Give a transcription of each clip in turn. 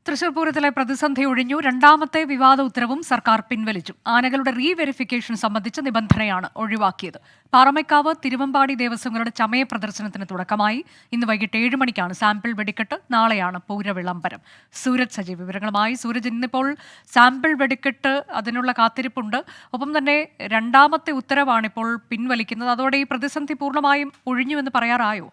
തൃശൂർ പൂരത്തിലെ പ്രതിസന്ധി ഒഴിഞ്ഞു. രണ്ടാമത്തെ വിവാദ ഉത്തരവും സർക്കാർ പിൻവലിച്ചു. ആനകളുടെ റീവെരിഫിക്കേഷൻ സംബന്ധിച്ച നിബന്ധനയാണ് ഒഴിവാക്കിയത്. പാറമേക്കാവ്, തിരുവമ്പാടി ദേവസ്വങ്ങളുടെ ചമയ പ്രദർശനത്തിന് തുടക്കമായി. ഇന്ന് വൈകിട്ട് 7 മണിക്കാണ് സാമ്പിൾ വെടിക്കെട്ട്. നാളെയാണ് പൂരവിളംബരം. സൂരജ് സജീവ് വിവരങ്ങളുമായി. സൂരജ്, ഇന്നിപ്പോൾ സാമ്പിൾ വെടിക്കെട്ട്, അതിനുള്ള കാത്തിരിപ്പുണ്ട്. ഒപ്പം തന്നെ രണ്ടാമത്തെ ഉത്തരവാണ് ഇപ്പോൾ പിൻവലിക്കുന്നത്. അതോടെ ഈ പ്രതിസന്ധി പൂർണ്ണമായും ഒഴിഞ്ഞുവെന്ന് പറയാറായോ?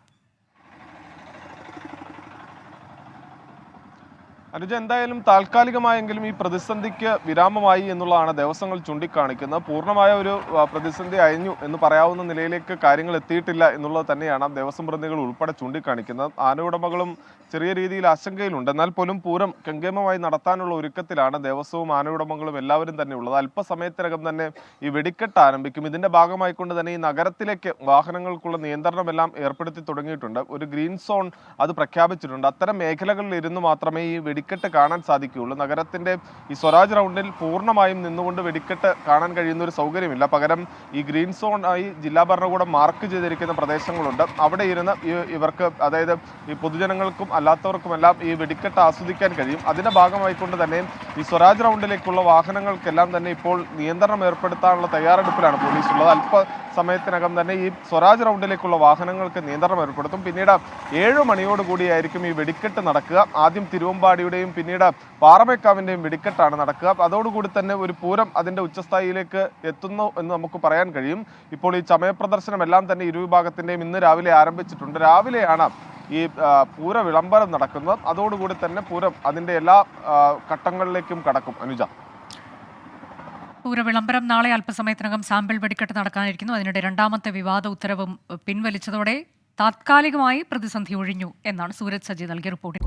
അനുജ, എന്തായാലും താൽക്കാലികമായെങ്കിലും ഈ പ്രതിസന്ധിക്ക് വിരാമമായി എന്നുള്ളതാണ് ദേവസ്വങ്ങൾ ചൂണ്ടിക്കാണിക്കുന്നത്. പൂർണ്ണമായ ഒരു പ്രതിസന്ധി അയഞ്ഞു എന്ന് പറയാവുന്ന നിലയിലേക്ക് കാര്യങ്ങൾ എത്തിയിട്ടില്ല എന്നുള്ളത് തന്നെയാണ് ദേവസ്വം പ്രതിനിധികൾ ഉൾപ്പെടെ ചൂണ്ടിക്കാണിക്കുന്നത്. ആനയുടമകളും ചെറിയ രീതിയിൽ ആശങ്കയിലുണ്ട്. എന്നാൽ പോലും പൂരം കെങ്കേമമായി നടത്താനുള്ള ഒരുക്കത്തിലാണ് ദേവസ്വവും ആനയുടമകളും എല്ലാവരും തന്നെ ഉള്ളത്. അല്പസമയത്തിനകം തന്നെ ഈ വെടിക്കെട്ട് ആരംഭിക്കും. ഇതിന്റെ ഭാഗമായിക്കൊണ്ട് തന്നെ ഈ നഗരത്തിലേക്ക് വാഹനങ്ങൾക്കുള്ള നിയന്ത്രണമെല്ലാം ഏർപ്പെടുത്തി തുടങ്ങിയിട്ടുണ്ട്. ഒരു ഗ്രീൻ സോൺ അത് പ്രഖ്യാപിച്ചിട്ടുണ്ട്. അത്തരം മേഖലകളിൽ ഇരുന്ന് മാത്രമേ ഈ വെടിക്കെട്ട് കാണാൻ സാധിക്കുകയുള്ളൂ. നഗരത്തിന്റെ ഈ സ്വരാജ് റൗണ്ടിൽ പൂർണ്ണമായും നിന്നുകൊണ്ട് വെടിക്കെട്ട് കാണാൻ കഴിയുന്ന ഒരു സൗകര്യമില്ല. പകരം ഈ ഗ്രീൻ സോൺ ആയി ജില്ലാ ഭരണകൂടം മാർക്ക് ചെയ്തിരിക്കുന്ന പ്രദേശങ്ങളുണ്ട്. അവിടെ ഇരുന്ന് ഇവർക്ക്, അതായത് ഈ പൊതുജനങ്ങൾക്കും അല്ലാത്തവർക്കുമെല്ലാം ഈ വെടിക്കെട്ട് ആസ്വദിക്കാൻ കഴിയും. അതിന്റെ ഭാഗമായിക്കൊണ്ട് തന്നെ ഈ സ്വരാജ് റൗണ്ടിലേക്കുള്ള വാഹനങ്ങൾക്കെല്ലാം തന്നെ ഇപ്പോൾ നിയന്ത്രണം ഏർപ്പെടുത്താനുള്ള തയ്യാറെടുപ്പിലാണ് പോലീസ് ഉള്ളത്. അല്പസമയത്തിനകം തന്നെ ഈ സ്വരാജ് റൗണ്ടിലേക്കുള്ള വാഹനങ്ങൾക്ക് നിയന്ത്രണം ഏർപ്പെടുത്തും. പിന്നീട് 7 മണിയോടുകൂടിയായിരിക്കും ഈ വെടിക്കെട്ട് നടക്കുക. ആദ്യം തിരുവമ്പാടിയുടെയും പിന്നീട് പാറമേക്കാവിന്റെയും വെടിക്കെട്ടാണ് നടക്കുക. അതോടുകൂടി തന്നെ ഒരു പൂരം അതിന്റെ ഉച്ചസ്ഥായിയിലേക്ക് എത്തുന്നു എന്ന് നമുക്ക് പറയാൻ കഴിയും. ഇപ്പോൾ ഈ ചമയ പ്രദർശനം എല്ലാം തന്നെ ഇരുവിഭാഗത്തിന്റെയും ഇന്ന് രാവിലെ ആരംഭിച്ചിട്ടുണ്ട്. രാവിലെയാണ് ഈ പൂര വിളംബരം നടക്കുന്നത്. അതോടുകൂടി തന്നെ പൂരം അതിന്റെ എല്ലാ ഘട്ടങ്ങളിലേക്കും കടക്കും. അനുജ, പൂരവിളംബരം നാളെ അല്പസമയത്തിനകം സാമ്പിൾ വെടിക്കെട്ട് നടക്കാനിരിക്കുന്നു. അതിനിടെ രണ്ടാമത്തെ വിവാദ ഉത്തരവും പിൻവലിച്ചതോടെ താത്കാലികമായി പ്രതിസന്ധി ഒഴിഞ്ഞു എന്നാണ് സൂരജ് സജി നൽകിയ റിപ്പോർട്ട്.